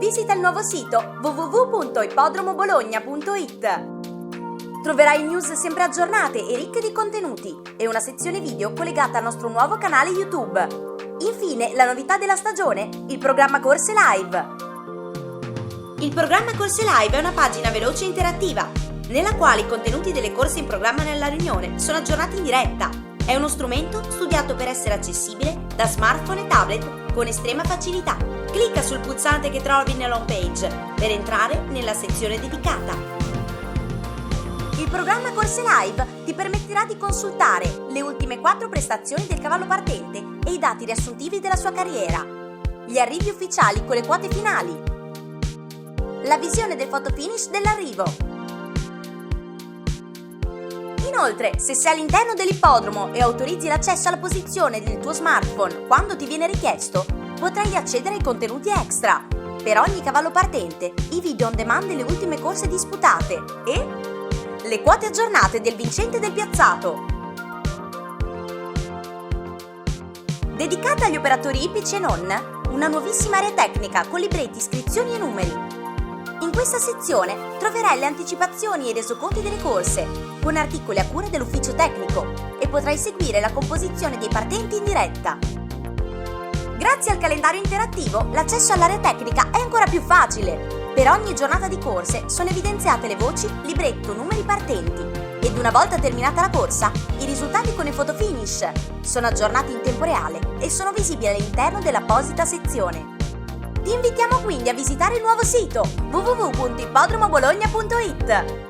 visita il nuovo sito www.ippodromobologna.it. Troverai news sempre aggiornate e ricche di contenuti e una sezione video collegata al nostro nuovo canale YouTube. Infine, la novità della stagione, il programma Corse Live. Il programma Corse Live è una pagina veloce e interattiva, nella quale i contenuti delle corse in programma nella riunione sono aggiornati in diretta. È uno strumento studiato per essere accessibile da smartphone e tablet con estrema facilità. Clicca sul pulsante che trovi nella home page per entrare nella sezione dedicata. Il programma Corse Live ti permetterà di consultare le ultime 4 prestazioni del cavallo partente e i dati riassuntivi della sua carriera, gli arrivi ufficiali con le quote finali, la visione del fotofinish dell'arrivo. Inoltre, se sei all'interno dell'ippodromo e autorizzi l'accesso alla posizione del tuo smartphone quando ti viene richiesto, potrai accedere ai contenuti extra. Per ogni cavallo partente, i video on demand delle ultime corse disputate e le quote aggiornate del vincente del piazzato. Dedicata agli operatori ippici e non, una nuovissima area tecnica con libretti, iscrizioni e numeri. In questa sezione troverai le anticipazioni e i resoconti delle corse, con articoli a cura dell'ufficio tecnico, e potrai seguire la composizione dei partenti in diretta. Grazie al calendario interattivo, l'accesso all'area tecnica è ancora più facile. Per ogni giornata di corse sono evidenziate le voci, libretto, numeri partenti ed una volta terminata la corsa, i risultati con il fotofinish sono aggiornati in tempo reale e sono visibili all'interno dell'apposita sezione. Ti invitiamo quindi a visitare il nuovo sito www.ippodromobologna.it.